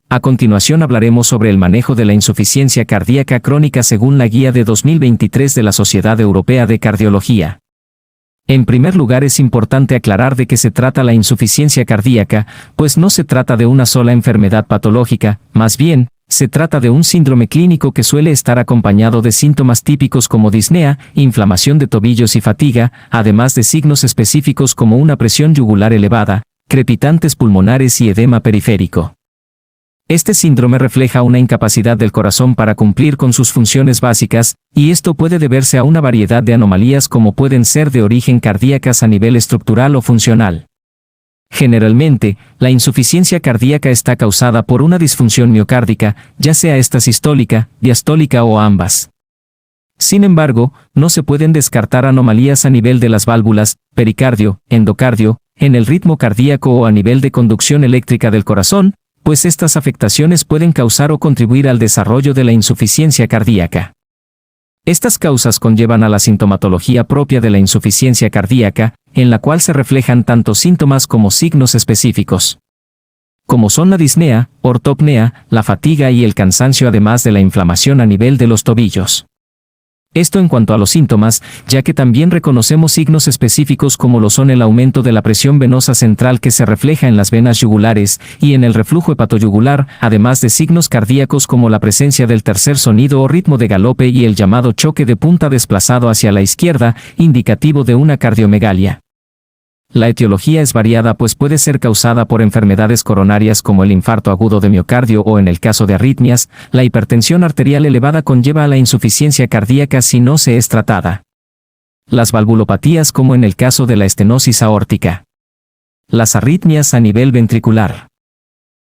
A continuación hablaremos sobre el manejo de la insuficiencia cardíaca crónica según la guía de 2023 de la Sociedad Europea de Cardiología. En primer lugar, es importante aclarar de qué se trata la insuficiencia cardíaca, pues no se trata de una sola enfermedad patológica, más bien, se trata de un síndrome clínico que suele estar acompañado de síntomas típicos como disnea, inflamación de tobillos y fatiga, además de signos específicos como una presión yugular elevada, crepitantes pulmonares y edema periférico. Este síndrome refleja una incapacidad del corazón para cumplir con sus funciones básicas, y esto puede deberse a una variedad de anomalías como pueden ser de origen cardíacas a nivel estructural o funcional. Generalmente, la insuficiencia cardíaca está causada por una disfunción miocárdica, ya sea esta sistólica, diastólica o ambas. Sin embargo, no se pueden descartar anomalías a nivel de las válvulas, pericardio, endocardio, en el ritmo cardíaco o a nivel de conducción eléctrica del corazón, pues estas afectaciones pueden causar o contribuir al desarrollo de la insuficiencia cardíaca. Estas causas conllevan a la sintomatología propia de la insuficiencia cardíaca, en la cual se reflejan tanto síntomas como signos específicos, como son la disnea, ortopnea, la fatiga y el cansancio, además de la inflamación a nivel de los tobillos. Esto en cuanto a los síntomas, ya que también reconocemos signos específicos como lo son el aumento de la presión venosa central que se refleja en las venas yugulares y en el reflujo hepatoyugular, además de signos cardíacos como la presencia del tercer sonido o ritmo de galope y el llamado choque de punta desplazado hacia la izquierda, indicativo de una cardiomegalia. La etiología es variada, pues puede ser causada por enfermedades coronarias como el infarto agudo de miocardio o, en el caso de arritmias, la hipertensión arterial elevada conlleva a la insuficiencia cardíaca si no se es tratada. Las valvulopatías, como en el caso de la estenosis aórtica. Las arritmias a nivel ventricular.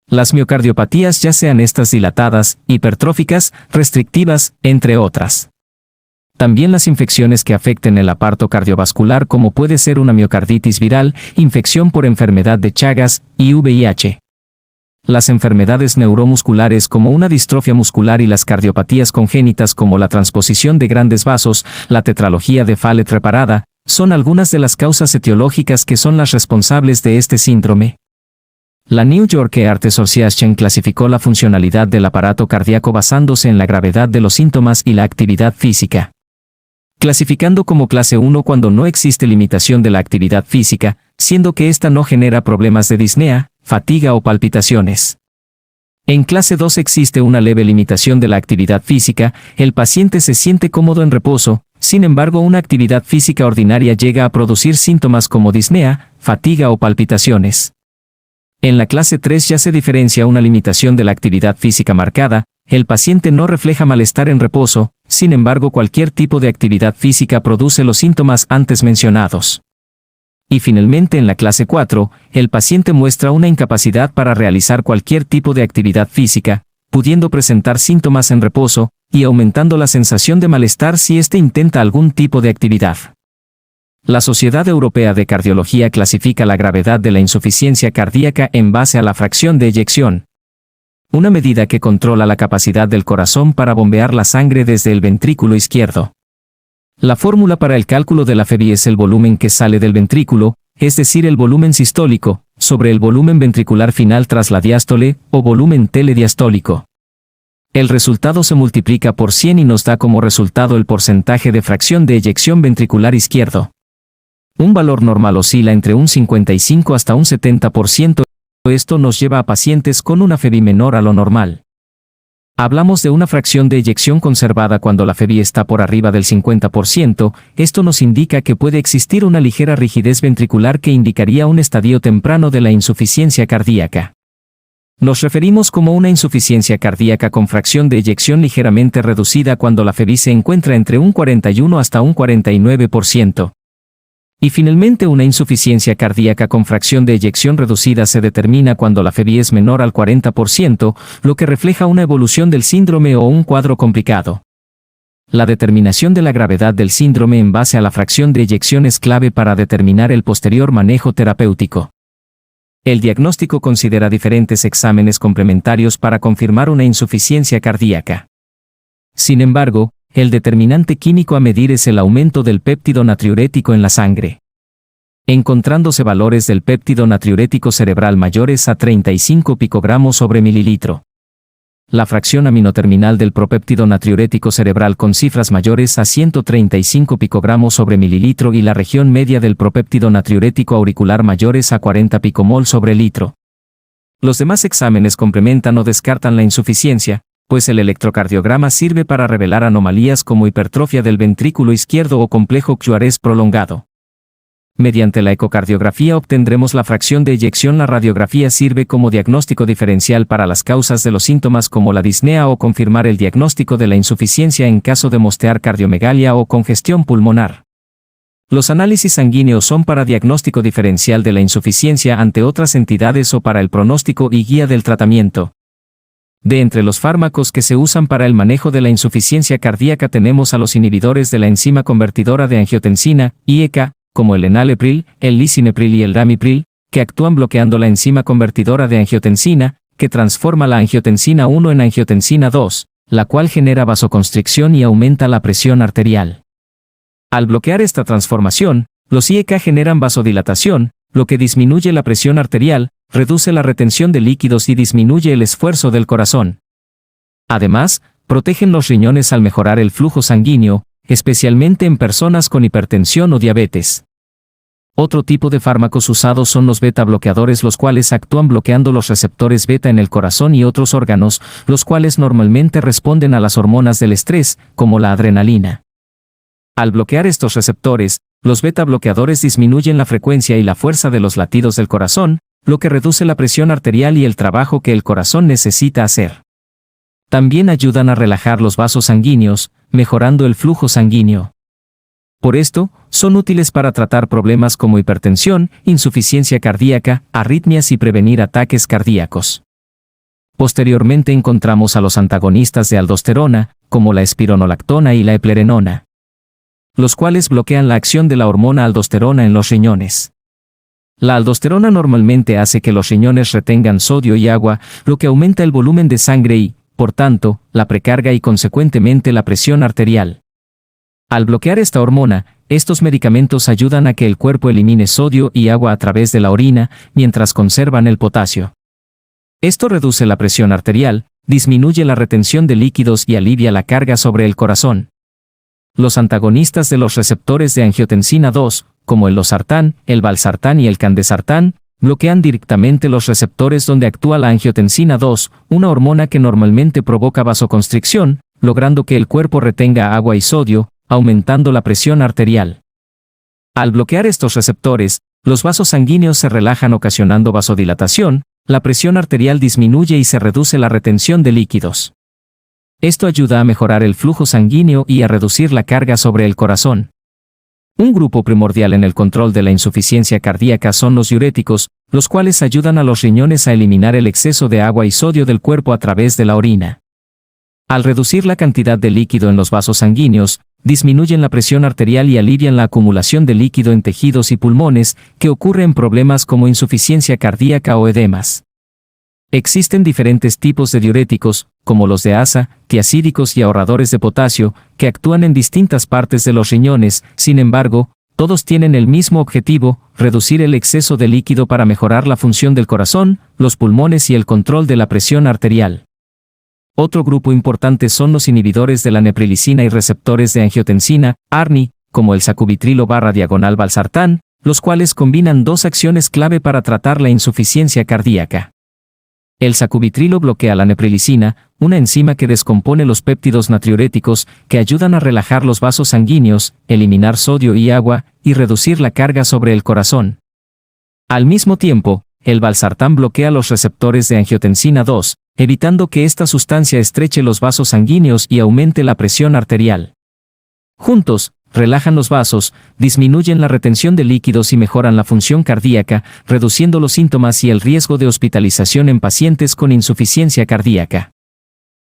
Las miocardiopatías, ya sean estas dilatadas, hipertróficas, restrictivas, entre otras. También las infecciones que afecten el aparato cardiovascular, como puede ser una miocarditis viral, infección por enfermedad de Chagas y VIH. Las enfermedades neuromusculares como una distrofia muscular y las cardiopatías congénitas como la transposición de grandes vasos, la tetralogía de Fallot reparada, son algunas de las causas etiológicas que son las responsables de este síndrome. La New York Heart Association clasificó la funcionalidad del aparato cardíaco basándose en la gravedad de los síntomas y la actividad física, clasificando como clase 1 cuando no existe limitación de la actividad física, siendo que ésta no genera problemas de disnea, fatiga o palpitaciones. En clase 2 existe una leve limitación de la actividad física, el paciente se siente cómodo en reposo, sin embargo una actividad física ordinaria llega a producir síntomas como disnea, fatiga o palpitaciones. En la clase 3 ya se diferencia una limitación de la actividad física marcada, el paciente no refleja malestar en reposo, sin embargo cualquier tipo de actividad física produce los síntomas antes mencionados. Y finalmente en la clase 4, el paciente muestra una incapacidad para realizar cualquier tipo de actividad física, pudiendo presentar síntomas en reposo, y aumentando la sensación de malestar si éste intenta algún tipo de actividad. La Sociedad Europea de Cardiología clasifica la gravedad de la insuficiencia cardíaca en base a la fracción de eyección, una medida que controla la capacidad del corazón para bombear la sangre desde el ventrículo izquierdo. La fórmula para el cálculo de la FEBI es el volumen que sale del ventrículo, es decir, el volumen sistólico, sobre el volumen ventricular final tras la diástole, o volumen telediastólico. El resultado se multiplica por 100 y nos da como resultado el porcentaje de fracción de eyección ventricular izquierdo. Un valor normal oscila entre un 55 hasta un 70%. Esto nos lleva a pacientes con una FEBI menor a lo normal. Hablamos de una fracción de eyección conservada cuando la FEBI está por arriba del 50%, esto nos indica que puede existir una ligera rigidez ventricular que indicaría un estadio temprano de la insuficiencia cardíaca. Nos referimos como una insuficiencia cardíaca con fracción de eyección ligeramente reducida cuando la FEBI se encuentra entre un 41 hasta un 49%. Y finalmente una insuficiencia cardíaca con fracción de eyección reducida se determina cuando la FEBI es menor al 40%, lo que refleja una evolución del síndrome o un cuadro complicado. La determinación de la gravedad del síndrome en base a la fracción de eyección es clave para determinar el posterior manejo terapéutico. El diagnóstico considera diferentes exámenes complementarios para confirmar una insuficiencia cardíaca. Sin embargo, el determinante químico a medir es el aumento del péptido natriurético en la sangre, encontrándose valores del péptido natriurético cerebral mayores a 35 picogramos sobre mililitro. la fracción aminoterminal del propéptido natriurético cerebral con cifras mayores a 135 picogramos sobre mililitro y la región media del propéptido natriurético auricular mayores a 40 picomol sobre litro. Los demás exámenes complementan o descartan la insuficiencia, pues el electrocardiograma sirve para revelar anomalías como hipertrofia del ventrículo izquierdo o complejo Juárez prolongado. Mediante la ecocardiografía obtendremos la fracción de eyección. La radiografía sirve como diagnóstico diferencial para las causas de los síntomas como la disnea o confirmar el diagnóstico de la insuficiencia en caso de mostear cardiomegalia o congestión pulmonar. Los análisis sanguíneos son para diagnóstico diferencial de la insuficiencia ante otras entidades o para el pronóstico y guía del tratamiento. De entre los fármacos que se usan para el manejo de la insuficiencia cardíaca tenemos a los inhibidores de la enzima convertidora de angiotensina, IECA, como el enalapril, el lisinopril y el ramipril, que actúan bloqueando la enzima convertidora de angiotensina, que transforma la angiotensina 1 en angiotensina 2, la cual genera vasoconstricción y aumenta la presión arterial. Al bloquear esta transformación, los IECA generan vasodilatación, lo que disminuye la presión arterial, reduce la retención de líquidos y disminuye el esfuerzo del corazón. Además, protegen los riñones al mejorar el flujo sanguíneo, especialmente en personas con hipertensión o diabetes. Otro tipo de fármacos usados son los beta bloqueadores, los cuales actúan bloqueando los receptores beta en el corazón y otros órganos, los cuales normalmente responden a las hormonas del estrés, como la adrenalina. Al bloquear estos receptores, los beta bloqueadores disminuyen la frecuencia y la fuerza de los latidos del corazón, lo que reduce la presión arterial y el trabajo que el corazón necesita hacer. También ayudan a relajar los vasos sanguíneos, mejorando el flujo sanguíneo. Por esto, son útiles para tratar problemas como hipertensión, insuficiencia cardíaca, arritmias y prevenir ataques cardíacos. Posteriormente encontramos a los antagonistas de aldosterona, como la espironolactona y la eplerenona, los cuales bloquean la acción de la hormona aldosterona en los riñones. La aldosterona normalmente hace que los riñones retengan sodio y agua, lo que aumenta el volumen de sangre y, por tanto, la precarga y consecuentemente la presión arterial. Al bloquear esta hormona, estos medicamentos ayudan a que el cuerpo elimine sodio y agua a través de la orina, mientras conservan el potasio. Esto reduce la presión arterial, disminuye la retención de líquidos y alivia la carga sobre el corazón. Los antagonistas de los receptores de angiotensina 2, como el losartán, el valsartán y el candesartán, bloquean directamente los receptores donde actúa la angiotensina 2, una hormona que normalmente provoca vasoconstricción, logrando que el cuerpo retenga agua y sodio, aumentando la presión arterial. Al bloquear estos receptores, los vasos sanguíneos se relajan ocasionando vasodilatación, la presión arterial disminuye y se reduce la retención de líquidos. Esto ayuda a mejorar el flujo sanguíneo y a reducir la carga sobre el corazón. Un grupo primordial en el control de la insuficiencia cardíaca son los diuréticos, los cuales ayudan a los riñones a eliminar el exceso de agua y sodio del cuerpo a través de la orina. Al reducir la cantidad de líquido en los vasos sanguíneos, disminuyen la presión arterial y alivian la acumulación de líquido en tejidos y pulmones, que ocurre en problemas como insuficiencia cardíaca o edemas. Existen diferentes tipos de diuréticos, como los de asa, tiacídicos y ahorradores de potasio, que actúan en distintas partes de los riñones. Sin embargo, todos tienen el mismo objetivo: reducir el exceso de líquido para mejorar la función del corazón, los pulmones y el control de la presión arterial. Otro grupo importante son los inhibidores de la neprilicina y receptores de angiotensina, ARNI, como el sacubitrilo/valsartán, los cuales combinan dos acciones clave para tratar la insuficiencia cardíaca. El sacubitrilo bloquea la neprilicina, una enzima que descompone los péptidos natriuréticos, que ayudan a relajar los vasos sanguíneos, eliminar sodio y agua, y reducir la carga sobre el corazón. Al mismo tiempo, el valsartán bloquea los receptores de angiotensina 2, evitando que esta sustancia estreche los vasos sanguíneos y aumente la presión arterial. Juntos, relajan los vasos, disminuyen la retención de líquidos y mejoran la función cardíaca, reduciendo los síntomas y el riesgo de hospitalización en pacientes con insuficiencia cardíaca.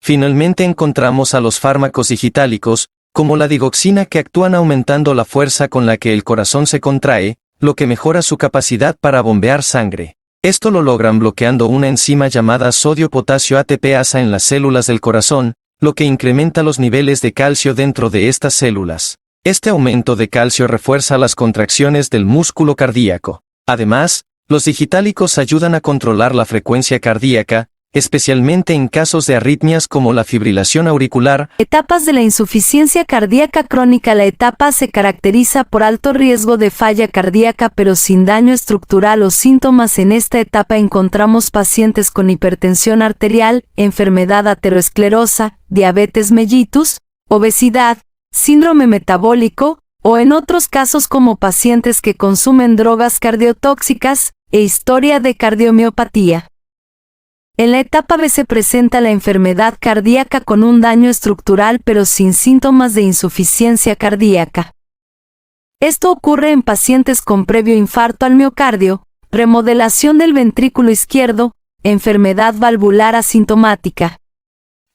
Finalmente encontramos a los fármacos digitálicos, como la digoxina, que actúan aumentando la fuerza con la que el corazón se contrae, lo que mejora su capacidad para bombear sangre. Esto lo logran bloqueando una enzima llamada sodio-potasio ATPasa en las células del corazón, lo que incrementa los niveles de calcio dentro de estas células. Este aumento de calcio refuerza las contracciones del músculo cardíaco. Además, los digitálicos ayudan a controlar la frecuencia cardíaca, especialmente en casos de arritmias como la fibrilación auricular. Etapas de la insuficiencia cardíaca crónica. La etapa se caracteriza por alto riesgo de falla cardíaca pero sin daño estructural o síntomas. En esta etapa encontramos pacientes con hipertensión arterial, enfermedad aterosclerosa, diabetes mellitus, obesidad, síndrome metabólico, o en otros casos como pacientes que consumen drogas cardiotóxicas, e historia de cardiomiopatía. En la etapa B se presenta la enfermedad cardíaca con un daño estructural pero sin síntomas de insuficiencia cardíaca. Esto ocurre en pacientes con previo infarto al miocardio, remodelación del ventrículo izquierdo, enfermedad valvular asintomática.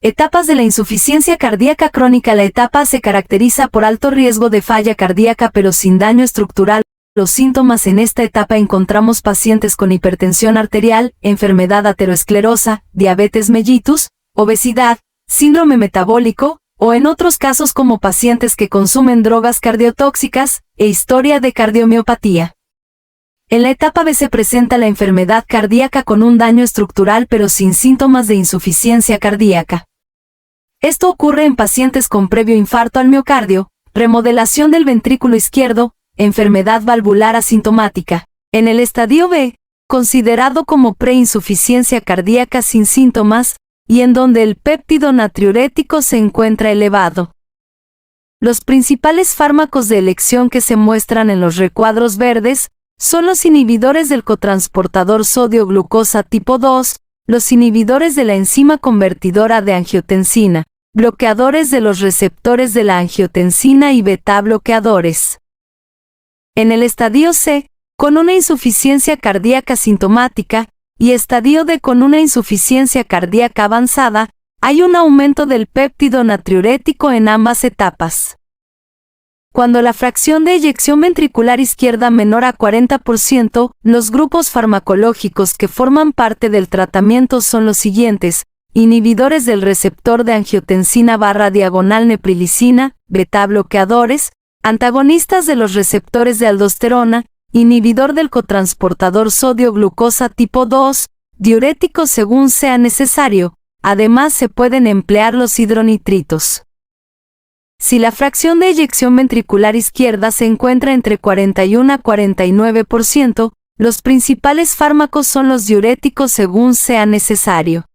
Etapas de la insuficiencia cardíaca crónica. La etapa se caracteriza por alto riesgo de falla cardíaca pero sin daño estructural. Los síntomas en esta etapa encontramos pacientes con hipertensión arterial, enfermedad aterosclerosa, diabetes mellitus, obesidad, síndrome metabólico, o en otros casos como pacientes que consumen drogas cardiotóxicas, e historia de cardiomiopatía. En la etapa B se presenta la enfermedad cardíaca con un daño estructural pero sin síntomas de insuficiencia cardíaca. Esto ocurre en pacientes con previo infarto al miocardio, remodelación del ventrículo izquierdo, enfermedad valvular asintomática. En el estadio B, considerado como preinsuficiencia cardíaca sin síntomas, y en donde el péptido natriurético se encuentra elevado. Los principales fármacos de elección que se muestran en los recuadros verdes son los inhibidores del cotransportador sodio-glucosa tipo 2, los inhibidores de la enzima convertidora de angiotensina, bloqueadores de los receptores de la angiotensina y beta-bloqueadores. En el estadio C, con una insuficiencia cardíaca sintomática, y estadio D con una insuficiencia cardíaca avanzada, hay un aumento del péptido natriurético en ambas etapas. Cuando la fracción de eyección ventricular izquierda menor a 40%, los grupos farmacológicos que forman parte del tratamiento son los siguientes: inhibidores del receptor de angiotensina/neprilicina, beta-bloqueadores, antagonistas de los receptores de aldosterona, inhibidor del cotransportador sodio-glucosa tipo 2, diuréticos según sea necesario. Además se pueden emplear los hidronitritos. Si la fracción de eyección ventricular izquierda se encuentra entre 41 a 49%, los principales fármacos son los diuréticos según sea necesario.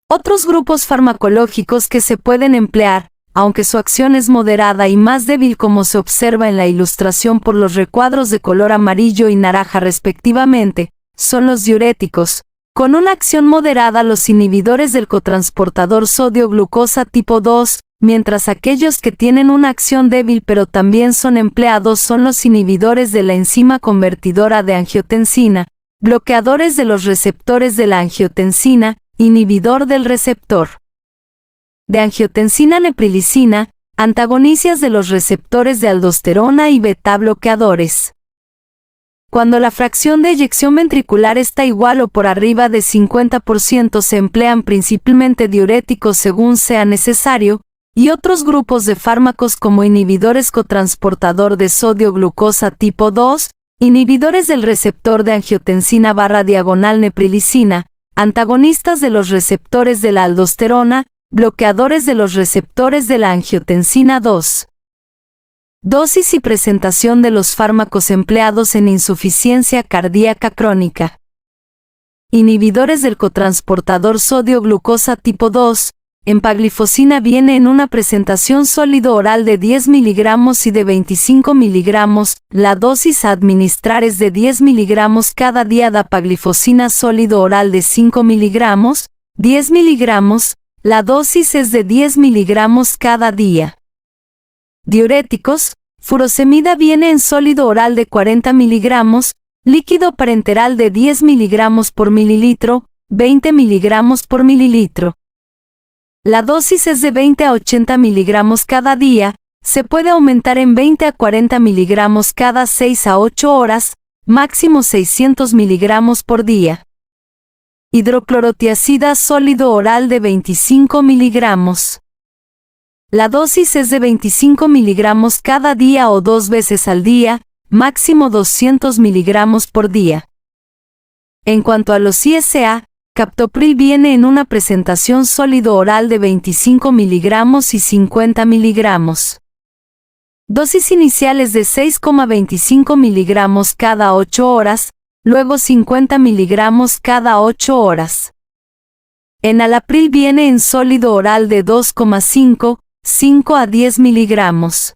Otros grupos farmacológicos que se pueden emplear, aunque su acción es moderada y más débil como se observa en la ilustración por los recuadros de color amarillo y naranja respectivamente, son los diuréticos, con una acción moderada los inhibidores del cotransportador sodio-glucosa tipo 2, mientras aquellos que tienen una acción débil pero también son empleados son los inhibidores de la enzima convertidora de angiotensina, bloqueadores de los receptores de la angiotensina, inhibidor del receptor de angiotensina-neprilicina, antagonistas de los receptores de aldosterona y beta-bloqueadores. Cuando la fracción de eyección ventricular está igual o por arriba de 50% se emplean principalmente diuréticos según sea necesario, y otros grupos de fármacos como inhibidores cotransportador de sodio-glucosa tipo 2, inhibidores del receptor de angiotensina/neprilicina, antagonistas de los receptores de la aldosterona, bloqueadores de los receptores de la angiotensina 2. Dosis y presentación de los fármacos empleados en insuficiencia cardíaca crónica. Inhibidores del cotransportador sodio-glucosa tipo 2, empaglifosina viene en una presentación sólido oral de 10 mg y de 25 mg, la dosis a administrar es de 10 mg cada día. Dapaglifosina sólido oral de 5 mg, 10 mg, la dosis es de 10 mg cada día. Diuréticos, furosemida viene en sólido oral de 40 mg, líquido parenteral de 10 mg por mililitro, 20 mg por mililitro. La dosis es de 20 a 80 mg cada día, se puede aumentar en 20 a 40 mg cada 6 a 8 horas, máximo 600 mg por día. Hidroclorotiazida sólido oral de 25 mg. La dosis es de 25 mg cada día o 2 veces al día, máximo 200 mg por día. En cuanto a los ISA, Captopril viene en una presentación sólido oral de 25 miligramos y 50 miligramos. Dosis iniciales de 6,25 miligramos cada 8 horas, luego 50 miligramos cada 8 horas. Enalapril viene en sólido oral de 2,5, 5 a 10 miligramos.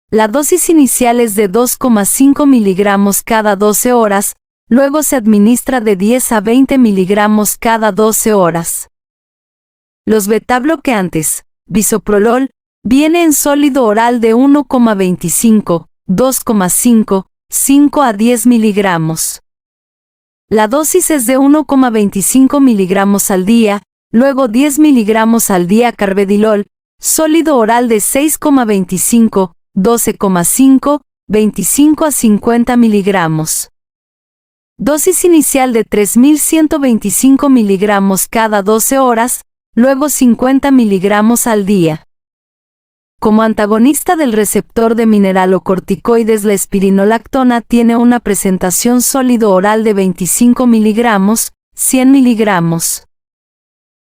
La dosis inicial es de 2,5 miligramos cada 12 horas, luego se administra de 10 a 20 miligramos cada 12 horas. Los betabloqueantes, bisoprolol, viene en sólido oral de 1,25, 2,5, 5 a 10 miligramos. La dosis es de 1,25 miligramos al día, luego 10 miligramos al día carvedilol, sólido oral de 6,25, 12,5, 25 a 50 miligramos. Dosis inicial de 3.125 miligramos cada 12 horas, luego 50 miligramos al día. Como antagonista del receptor de mineralocorticoides, la espironolactona tiene una presentación sólido oral de 25 miligramos, 100 miligramos.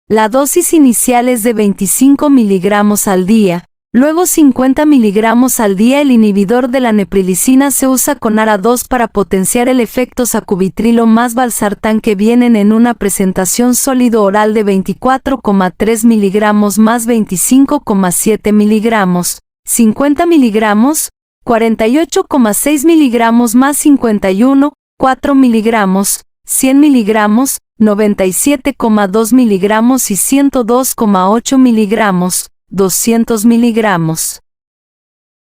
La dosis inicial es de 25 miligramos al día, luego 50 miligramos al día. El inhibidor de la neprilicina se usa con ARA2 para potenciar el efecto sacubitrilo más valsartán, que vienen en una presentación sólido oral de 24,3 miligramos más 25,7 miligramos, 50 miligramos, 48,6 miligramos más 51,4 miligramos, 100 miligramos, 97,2 miligramos y 102,8 miligramos. 200 miligramos.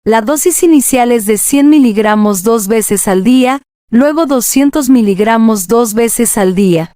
La dosis inicial es de 100 miligramos 2 veces al día, luego 200 miligramos 2 veces al día.